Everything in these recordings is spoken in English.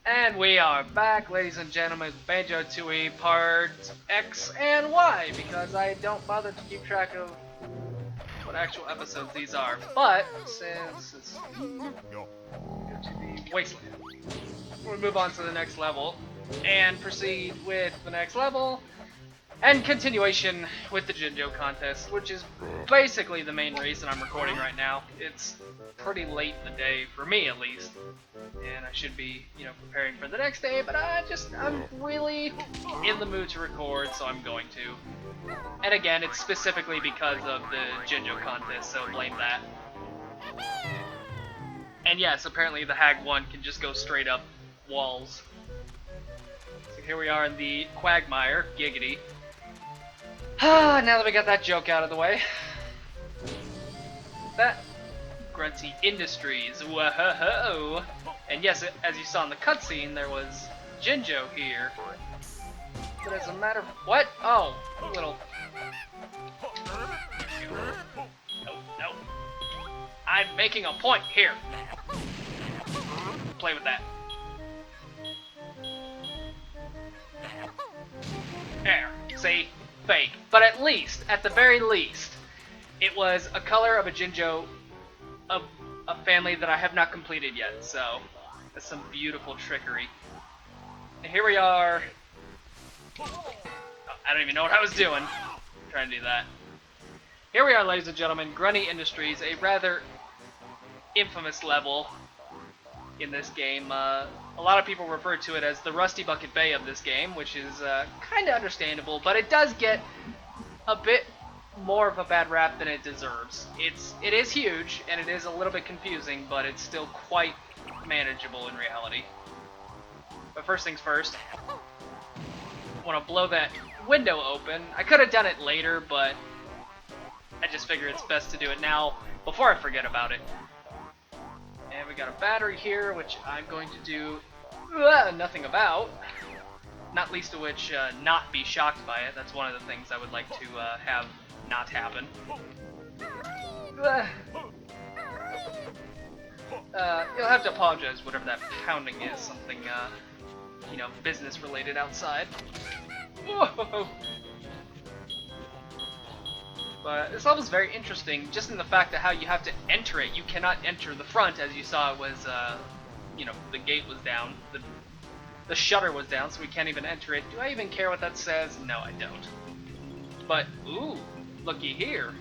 And we are back, ladies and gentlemen, with Banjo Tooie Part X and Y, because I don't bother to keep track of what actual episodes these are. But, since it's go to the Wasteland, we'll move on to the next level and proceed with the next level and continuation with the Jinjo contest, which is basically the main reason I'm recording right now. It's pretty late in the day, for me at least, and I should be, preparing for the next day, but I'm really in the mood to record, so I'm going to. And again, it's specifically because of the Jinjo contest, so blame that. And yes, apparently the Hag 1 can just go straight up walls. So here we are in the Quagmire, giggity. Now that we got that joke out of the way. That Grunty Industries, whoa! And yes, as you saw in the cutscene, there was Jinjo here. But as a matter of what? Oh, little. No. I'm making a point here. Play with that. There. See? Fake. But at least, at the very least, it was a color of a Jinjo of a family that I have not completed yet, so that's some beautiful trickery. And here we are. Oh, I don't even know what I was doing. I'm trying to do that. Here we are, ladies and gentlemen, Grunty Industries, a rather infamous level in this game. A lot of people refer to it as the Rusty Bucket Bay of this game, which is kind of understandable, but it does get a bit more of a bad rap than it deserves. It is huge, and it is a little bit confusing, but it's still quite manageable in reality. But first things first, I want to blow that window open. I could have done it later, but I just figure it's best to do it now before I forget about it. And we got a battery here, which I'm going to do nothing about. Not least of which, not be shocked by it. That's one of the things I would like to have not happen. You'll have to apologize, whatever that pounding is. Something, business related outside. Whoa! But this level's very interesting, just in the fact that how you have to enter it. You cannot enter the front, as you saw it was, the gate was down. The shutter was down, so we can't even enter it. Do I even care what that says? No, I don't. But, ooh, looky here.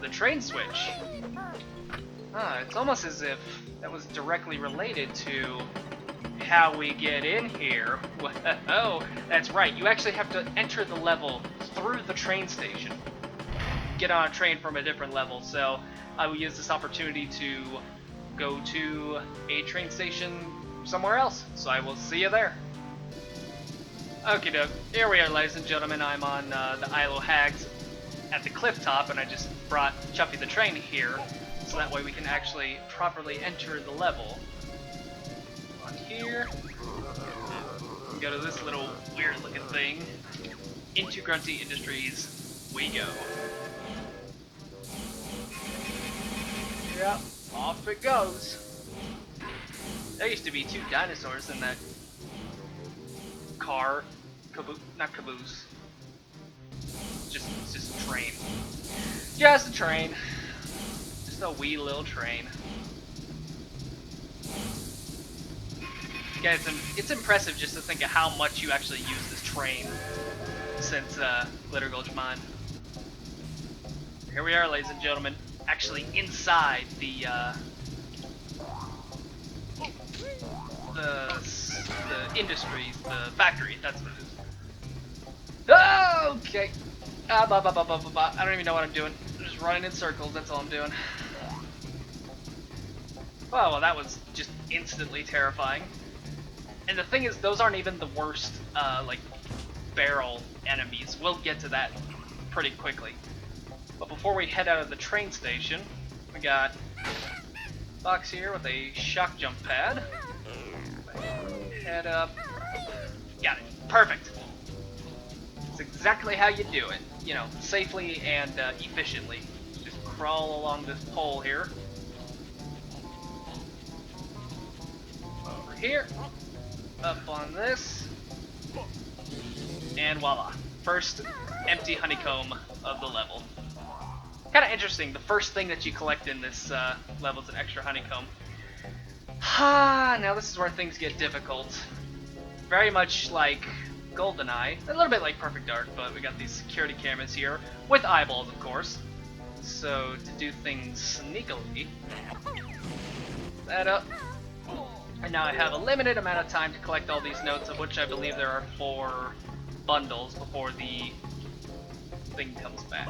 The train switch. It's almost as if that was directly related to how we get in here. Oh, that's right. You actually have to enter the level through the train station. Get on a train from a different level, so I will use this opportunity to go to a train station somewhere else, so I will see you there. Okie doke, here we are, ladies and gentlemen. I'm on the Isle of Hags at the cliff top, and I just brought Chuffy the train here, so that way we can actually properly enter the level. On here, go to this little weird looking thing. Into Grunty Industries we go. Yep, off it goes. There used to be two dinosaurs in that car. Not caboose. It's just a train. Just a train. Just a wee little train. Yeah, it's impressive just to think of how much you actually use this train since Glitter Gulch Mine. Here we are, ladies and gentlemen. Actually inside the industries, the factory, that's what it is. Oh, okay. I don't even know what I'm doing. I'm just running in circles, that's all I'm doing. Oh, well, that was just instantly terrifying. And the thing is, those aren't even the worst, barrel enemies. We'll get to that pretty quickly. But before we head out of the train station, we got a box here with a shock jump pad. Head up. Got it. Perfect. It's exactly how you do it. Safely and efficiently. Just crawl along this pole here. Over here. Up on this. And voila. First empty honeycomb of the level. Kind of interesting, the first thing that you collect in this level is an extra honeycomb. Now this is where things get difficult. Very much like GoldenEye, a little bit like Perfect Dark, but we got these security cameras here, with eyeballs of course. So to do things sneakily, that up. And now I have a limited amount of time to collect all these notes, of which I believe there are 4 bundles before the thing comes back.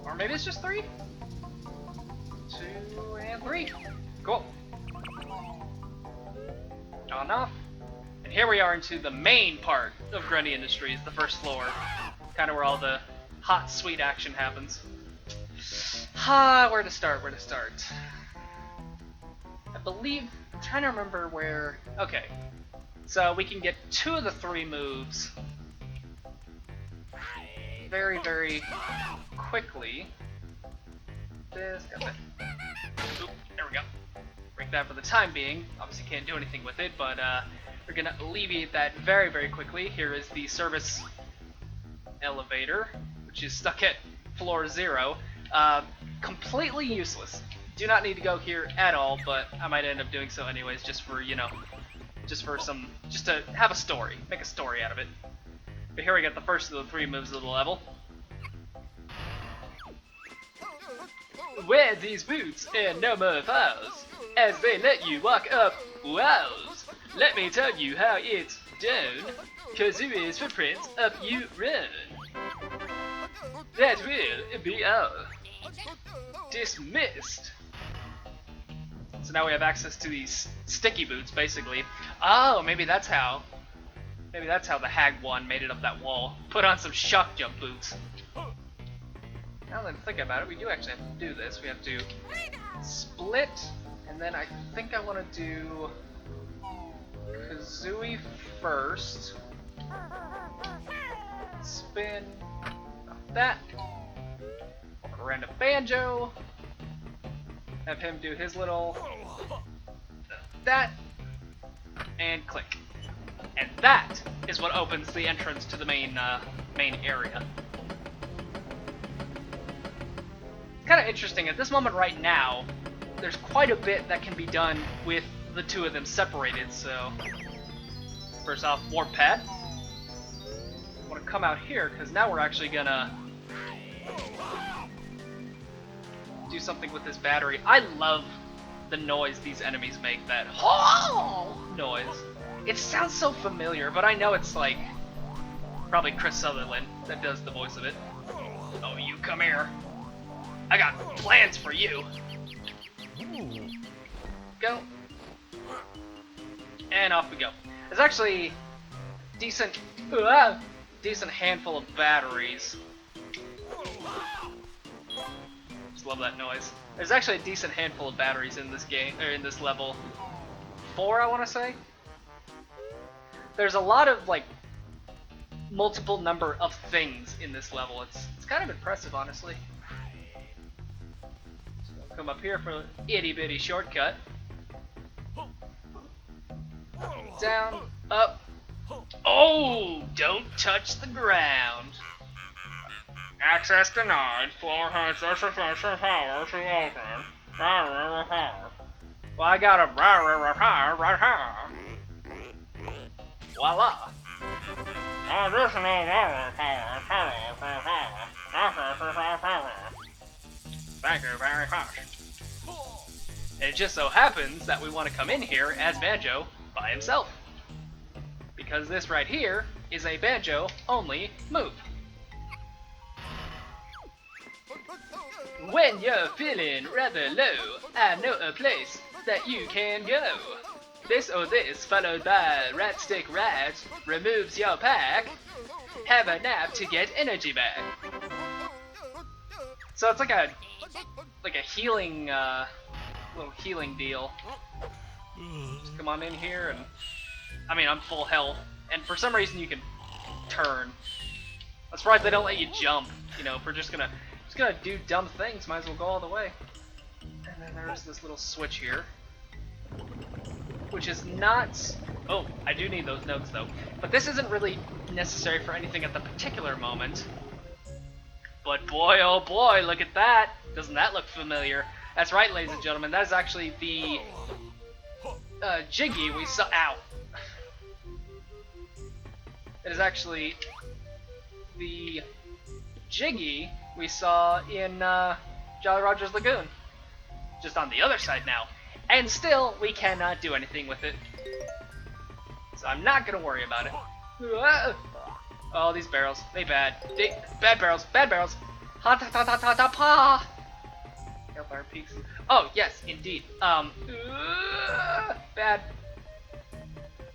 Or maybe it's just 3? 2 and 3. Cool. On off. And here we are into the main part of Grunty Industries, the first floor. Kind of where all the hot, sweet action happens. Where to start, where to start? I believe, I'm trying to remember where, okay. So we can get 2 of the 3 moves very, very quickly. This, got that. Oop, there we go. Break that for the time being. Obviously can't do anything with it, but we're gonna alleviate that very, very quickly. Here is the service elevator, which is stuck at floor 0. Completely useless. Do not need to go here at all, but I might end up doing so anyways, just for, you know, just to have a story, make a story out of it. But here we got the first of the 3 moves of the level. Wear these boots and no more falls, as they let you walk up walls. Let me tell you how it's done, cause here is footprints up you run. That will be all. Dismissed. So now we have access to these sticky boots, basically. Oh, maybe that's how the hag one made it up that wall. Put on some shock jump boots. Now that I think about it, we do actually have to do this. We have to split, and then I think I want to do Kazooie first. Spin. Not that. Random Banjo. Have him do his little that, and click. And that is what opens the entrance to the main area. Kind of interesting, at this moment right now, there's quite a bit that can be done with the 2 of them separated, so... First off, warp pad. I want to come out here, because now we're actually gonna do something with this battery. I love the noise these enemies make, that noise. It sounds so familiar, but I know it's like probably Chris Sutherland that does the voice of it. Oh, you come here. I got plans for you. Go. And off we go. There's actually decent handful of batteries. Just love that noise. There's actually a decent handful of batteries in this game, or in this level. 4, I want to say. There's a lot of like multiple number of things in this level. It's kind of impressive, honestly. So I'll come up here for an itty bitty shortcut. Down, up. Oh, don't touch the ground. Access denied. Floor has sufficient power to open. Well, I got a right here. Voila. Thank you very much. And it just so happens that we want to come in here as Banjo by himself. Because this right here is a Banjo only move. When you're feeling rather low, I know a place that you can go. This or this followed by Rat Stick Rat removes your pack. Have a nap to get energy back. So it's like a healing little healing deal. Just come on in here, and I mean I'm full health, and for some reason you can turn. I'm surprised they don't let you jump. You know, if we're just gonna do dumb things, might as well go all the way. And then there's this little switch here, which is not... Oh, I do need those notes though. But this isn't really necessary for anything at the particular moment. But boy, oh boy, look at that! Doesn't that look familiar? That's right, ladies and gentlemen, that is actually the Jiggy we saw... Ow! It is actually the Jiggy we saw in Jolly Roger's Lagoon. Just on the other side now. And still, we cannot do anything with it. So I'm not gonna worry about it. Oh, these barrels. Bad barrels. Bad barrels. Ha ta ta ta ta ta pa! Hellfire Peaks. Oh, yes, indeed. Bad.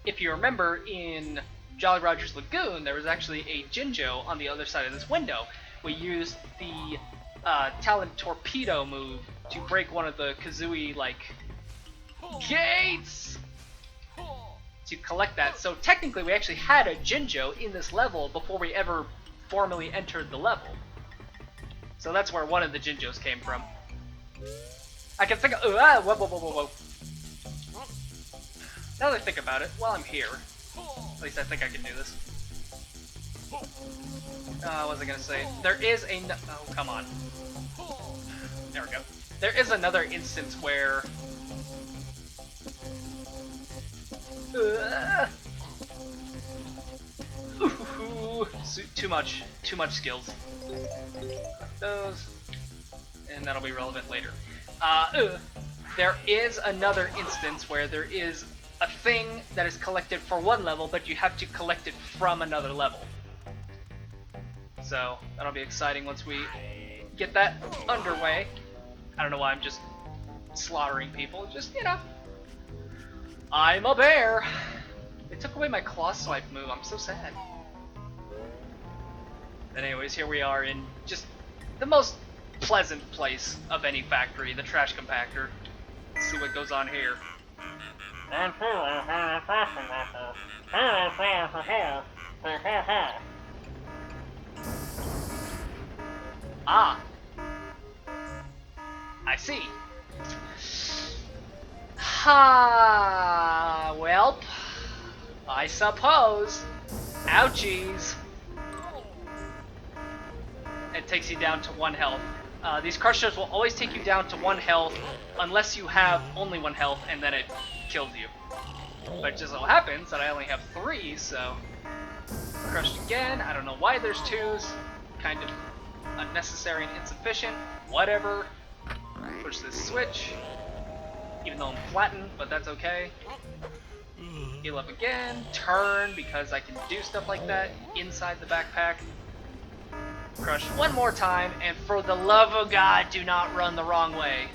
If you remember, in Jolly Roger's Lagoon, there was actually a Jinjo on the other side of this window. We used the Talon Torpedo move to break one of the Kazooie, gates! To collect that. So technically we actually had a Jinjo in this level before we ever formally entered the level. So that's where one of the Jinjos came from. I can think of... whoa. Now that I think about it, while I'm here, at least I think I can do this. What was I gonna say? There is a... Oh, come on. There we go. There is another instance where... Too much skills. Those, and that'll be relevant later. There is another instance where there is a thing that is collected for one level, but you have to collect it from another level. So that'll be exciting once we get that underway. I don't know why I'm just slaughtering people. Just, you know. I'm a bear! They took away my claw swipe move, I'm so sad. But anyways, here we are in just the most pleasant place of any factory, the trash compactor. Let's see what goes on here. Ah! I see. Ha! Welp. I suppose. Ouchies. It takes you down to 1 health. These crushers will always take you down to 1 health unless you have only 1 health and then it kills you. But it just so happens that I only have 3, so... Crushed again. I don't know why there's 2s. Kind of unnecessary and insufficient. Whatever. Push this switch. Even though I'm flattened, but that's okay. Heal up again. Turn, because I can do stuff like that inside the backpack. Crush 1 more time, and for the love of God, do not run the wrong way.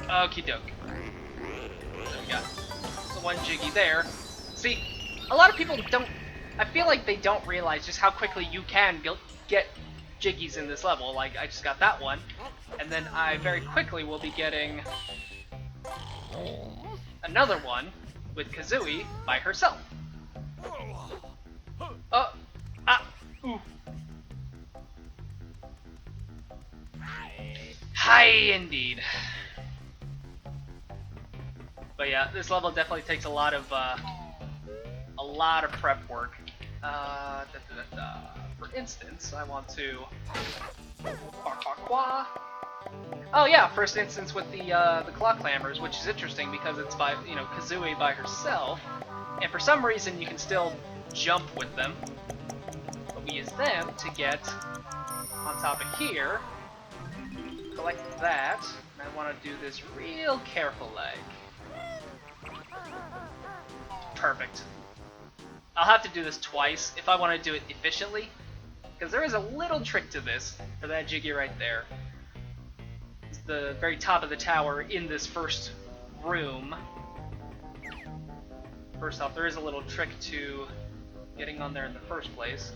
Okie doke. So we got the 1 Jiggy there. See, a lot of people don't... I feel like they don't realize just how quickly you can get Jiggies in this level. Like, I just got that one, and then I very quickly will be getting another one with Kazooie by herself. Ooh. Hi, indeed. But yeah, this level definitely takes a lot of prep work. For instance, I want to... Oh yeah, first instance with the claw clambers, which is interesting because it's by, Kazooie by herself, and for some reason you can still jump with them. But we use them to get on top of here, collect that, and I want to do this real careful Perfect. I'll have to do this twice if I want to do it efficiently, because there is a little trick to this, for that Jiggy right there. It's the very top of the tower in this first room. First off, there is a little trick to getting on there in the first place.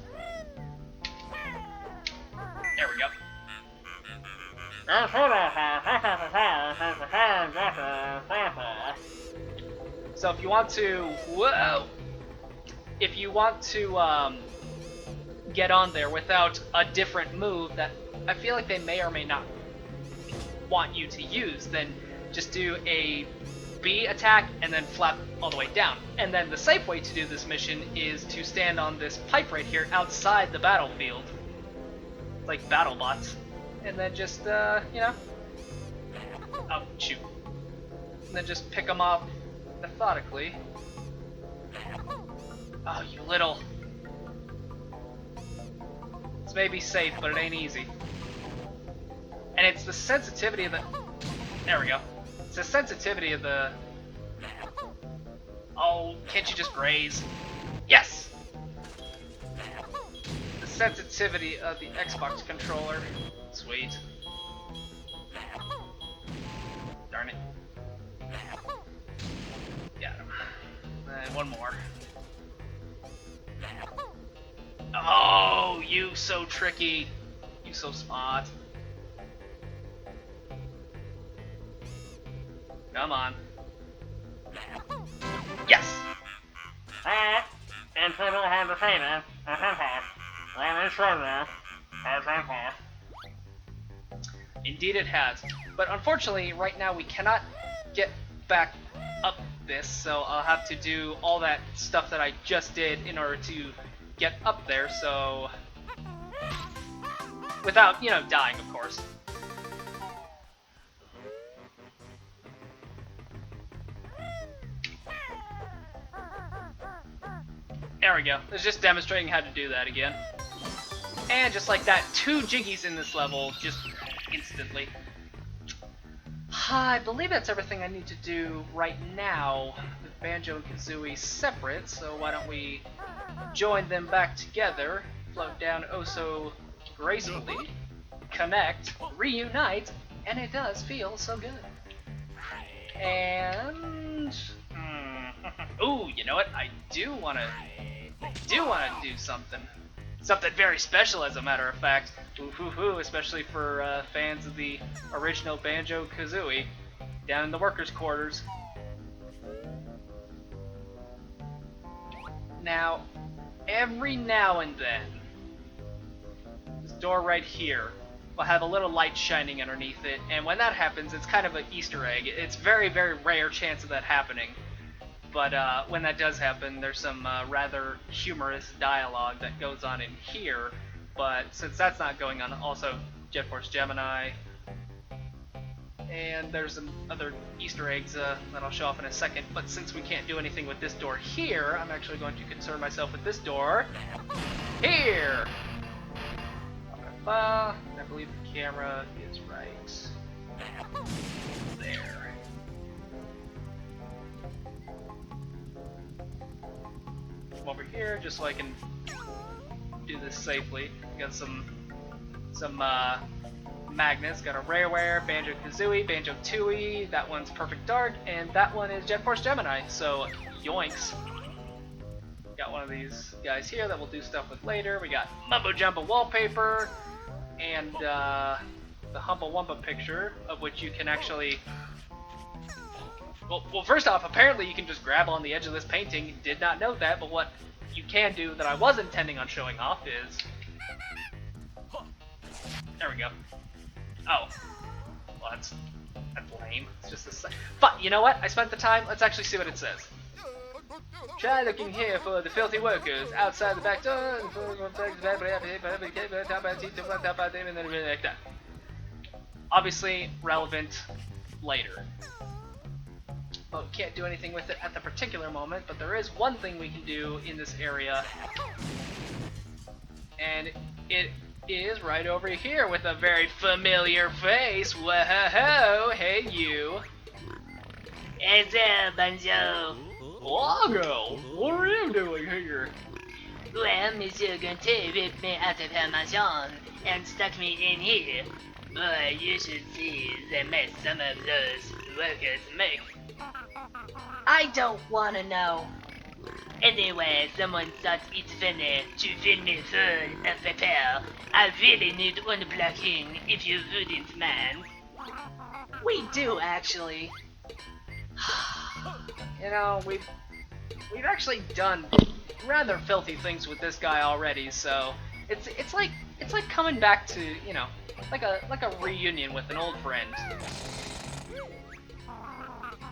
There we go. So if you want to... Whoa! If you want to get on there without a different move that I feel like they may or may not want you to use, then just do a B attack and then flap all the way down. And then the safe way to do this mission is to stand on this pipe right here outside the battlefield, like battle bots, and then just you know, oh shoot, and then just pick them up methodically. Oh, you little. This may be safe, but it ain't easy. And it's the sensitivity of the... There we go. It's the sensitivity of the... Oh, can't you just graze? Yes! The sensitivity of the Xbox controller. Sweet. Darn it. Got him. And one more. Oh, you so tricky. You so smart. Come on. Yes! Indeed it has. But unfortunately, right now we cannot get back up this, so I'll have to do all that stuff that I just did in order to get up there, so... Without, you know, dying, of course. There we go. It's just demonstrating how to do that again. And just like that, 2 jiggies in this level, just instantly. I believe that's everything I need to do right now with Banjo and Kazooie separate, so why don't we join them back together, float down oh so gracefully, connect, reunite, and it does feel so good. And... ooh, you know what? I do wanna do something. Something very special, as a matter of fact. Ooh, especially for fans of the original Banjo Kazooie, down in the workers' quarters. Now, every now and then, this door right here will have a little light shining underneath it, and when that happens, it's kind of an Easter egg. It's very, very rare chance of that happening. But when that does happen, there's some rather humorous dialogue that goes on in here. But since that's not going on, also Jet Force Gemini, and there's some other Easter eggs that I'll show off in a second. But since we can't do anything with this door here, I'm actually going to concern myself with this door here. I believe the camera is right there. Over here, just so I can do this safely. Got some magnets. Got a Rareware, Banjo Kazooie, Banjo Tooie. That one's Perfect Dark, and that one is Jet Force Gemini. So yoinks. Got one of these guys here that we'll do stuff with later. We got Mumbo Jumbo wallpaper, and the Humpa Wumpa picture, of which you can actually. Well, first off, apparently you can just grab on the edge of this painting. Did not know that, but what you can do that I was intending on showing off is... There we go. Oh. Well, that's lame. It's just a... But, you know what? I spent the time. Let's actually see what it says. Try looking here for the filthy workers outside the back door. Obviously, relevant later. But we can't do anything with it at the particular moment, but there is one thing we can do in this area. And it is right over here with a very familiar face. Whoa, hey you. Hey there, Banjo. Lago, what are you doing here? Well, Monsieur Grunty ripped me out of her mansion and stuck me in here. Boy, you should see the mess some of those workers make. I don't wanna know. Anyway, someone thought it's funny to fill me full of pepper. I really need unblocking, if you wouldn't mind. We do, actually. You know, we've actually done rather filthy things with this guy already, so it's like coming back to, you know, like a reunion with an old friend.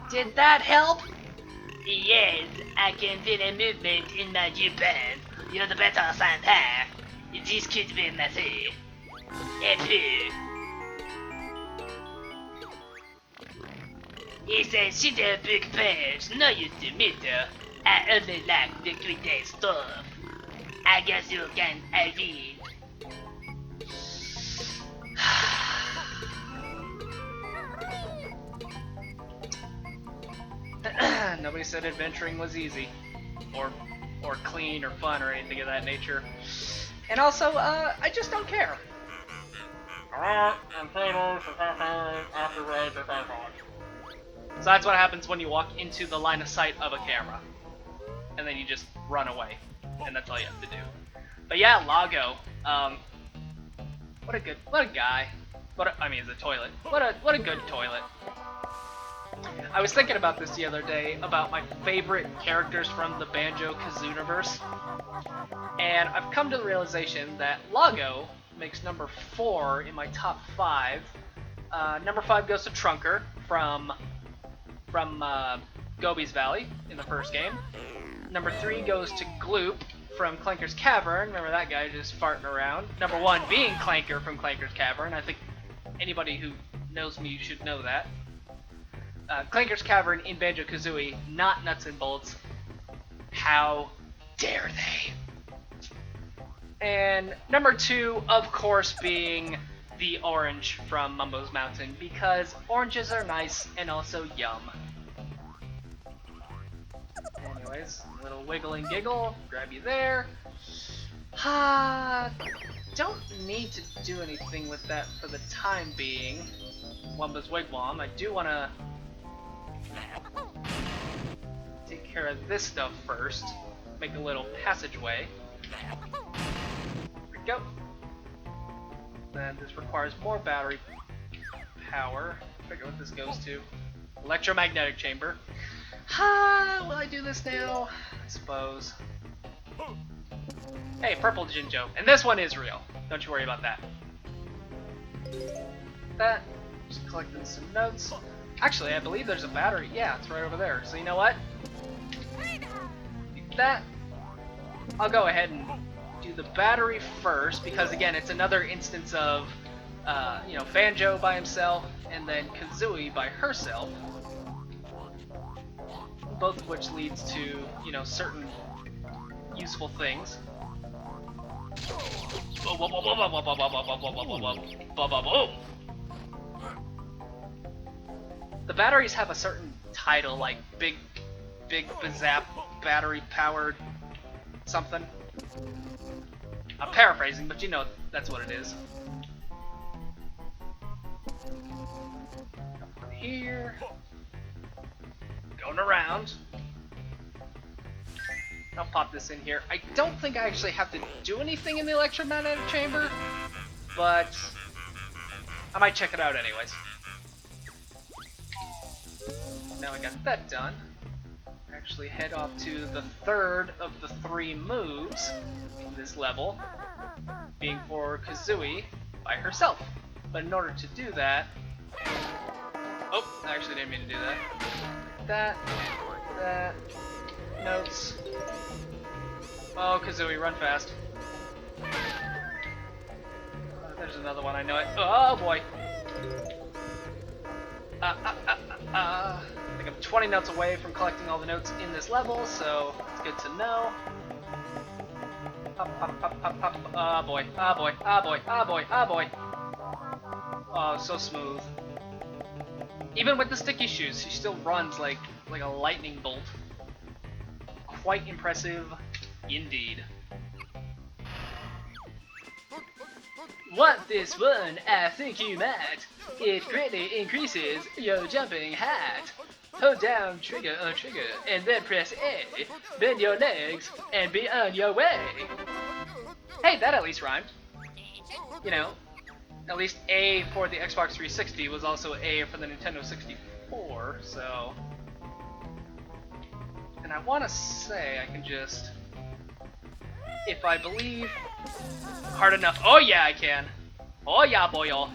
Did that help? Yes, I can feel a movement in my Japan. You're the better Santa. This could be nothing. Et puis, it's a super big page. No use to meter. I only like the great stuff. I guess you can read. Nobody said adventuring was easy, or clean, or fun, or anything of that nature. And also, I just don't care. So that's what happens when you walk into the line of sight of a camera, and then you just run away, and that's all you have to do. But yeah, Lago, what a guy. I mean, it's a toilet. What a good toilet. I was thinking about this the other day, about my favorite characters from the Banjo-Kazooie-verse, and I've come to the realization that Lago makes number 4 in my top 5. Number 5 goes to Trunker from Gobi's Valley in the first game. Number 3 goes to Gloop from Clanker's Cavern. Remember that guy just farting around. Number 1 being Clanker from Clanker's Cavern. I think anybody who knows me should know that. Clanker's Cavern in Banjo-Kazooie, not Nuts and Bolts. How dare they? And number 2, of course, being the orange from Mumbo's Mountain, because oranges are nice and also yum. Anyways, a little wiggle and giggle, grab you there. Don't need to do anything with that for the time being. Wumba's Wigwam. I do want to take care of this stuff first. Make a little passageway. There we go. Then this requires more battery power. Figure what this goes to. Electromagnetic chamber. Will I do this now? I suppose. Hey, purple Jinjo. And this one is real. Don't you worry about that. Just collecting some notes. Actually, I believe there's a battery. Yeah, it's right over there. So you know what? That. I'll go ahead and do the battery first, because again, it's another instance of, Banjo by himself, and then Kazooie by herself. Both of which leads to, certain useful things. The batteries have a certain title, like Big Bazap battery powered something. I'm paraphrasing, but that's what it is. Here. Going around. I'll pop this in here. I don't think I actually have to do anything in the electromagnetic chamber, but I might check it out anyways. Now I got that done. Actually head off to the third of the 3 moves in this level, being for Kazooie by herself. But in order to do that... Oh, I actually didn't mean to do that. That. Notes. Oh, Kazooie, run fast. There's another one, I know it. Oh boy. I think I'm 20 notes away from collecting all the notes in this level, so it's good to know. Pop, pop, pop, pop, pop. Oh boy, oh boy, oh boy, oh boy, oh boy. Oh, so smooth. Even with the sticky shoes, she still runs like a lightning bolt. Quite impressive indeed. Want this one? I think you might. It greatly increases your jumping height. Hold down trigger on trigger and then press A. Bend your legs and be on your way. Hey, that at least rhymed. At least A for the Xbox 360 was also A for the Nintendo 64, so... And I want to say I can just... If I believe hard enough... Oh yeah, I can! Oh yeah, boyo.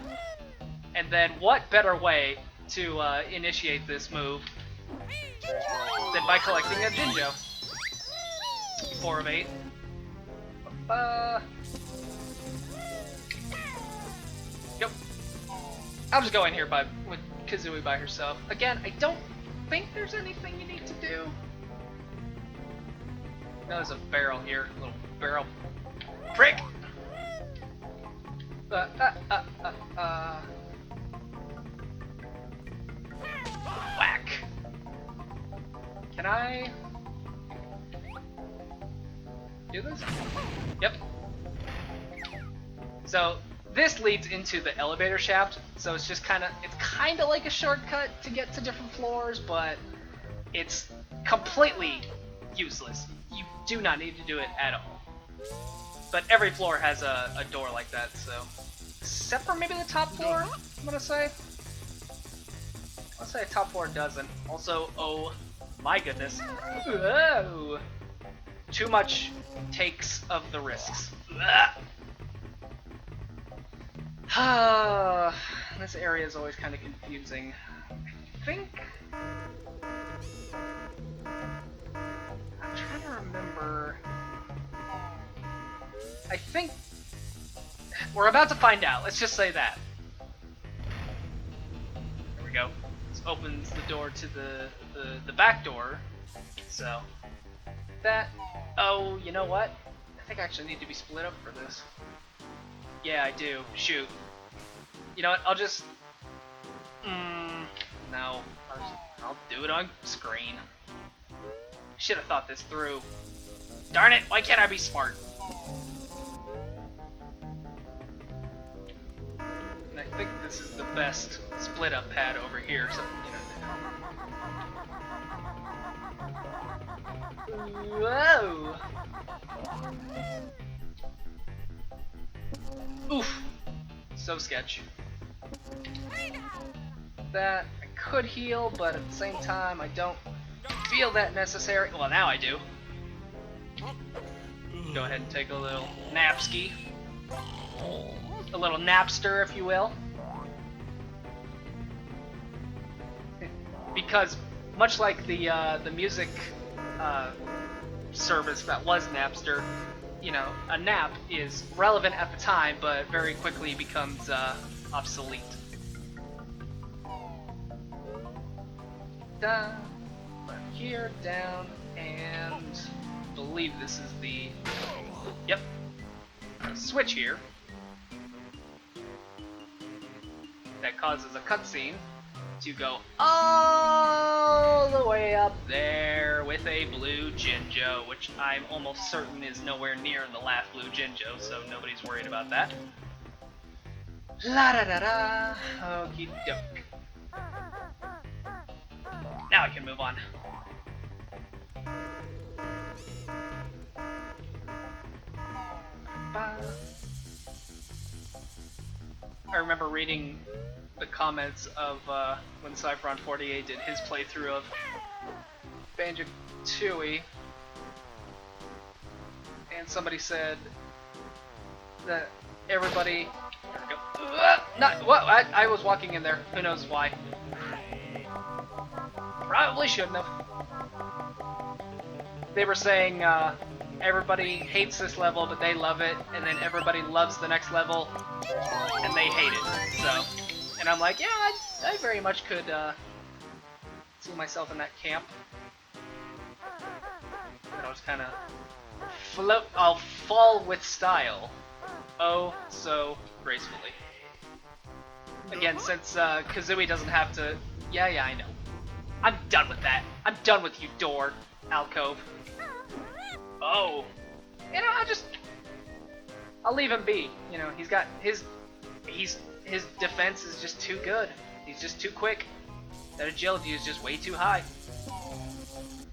And then what better way to initiate this move than by collecting a Jinjo? 4 of 8. Yep. I'll just go in here with Kazooie by herself. Again, I don't think there's anything you need to do. No, there's a barrel here. A little barrel. Prick! Whack. Can I do this? Yep. So this leads into the elevator shaft. So it's just kind of like a shortcut to get to different floors, but it's completely useless. You do not need to do it at all. But every floor has a door like that, so except for maybe the top floor, I'm gonna say. Let's say top floor doesn't. Also, oh my goodness. Whoa! Too much takes of the risks. This area is always kind of confusing. I think... I'm trying to remember... I think... We're about to find out, let's just say that. There we go. This opens the door to the back door. So... That... Oh, you know what? I think I actually need to be split up for this. Yeah, I do. Shoot. You know what? I'll just... No. I'll do it on screen. Should have thought this through. Darn it! Why can't I be smart? And I think this is the best split up pad over here. So, you know. Whoa! Oof! So sketch. That I could heal, but at the same time I don't feel that necessary. Well, now I do. Go ahead and take a little napski. A little napster, if you will. Because much like the music service that was Napster, you know, a nap is relevant at the time, but very quickly becomes obsolete. Down, here, down, and I believe this is the... Yep. Switch here. That causes a cutscene to go all the way up there with a blue Jinjo, which I'm almost certain is nowhere near the last blue Jinjo, so nobody's worried about that. La da da da. Okie doke. Now I can move on. I remember reading the comments of when Cyphron48 did his playthrough of Banjo Tooie, and somebody said that everybody... There we go. Not, what? I was walking in there. Who knows why. Probably shouldn't have. They were saying everybody hates this level, but they love it, and then everybody loves the next level, and they hate it. So, and I'm like, yeah, I very much could see myself in that camp. And I was kind of float. I'll fall with style. Oh, so gracefully. Again, since Kazooie doesn't have to. Yeah, I know. I'm done with that. I'm done with you, door, alcove. Oh. You know, I'll leave him be. You know, he's got his defense is just too good. He's just too quick. That agility is just way too high.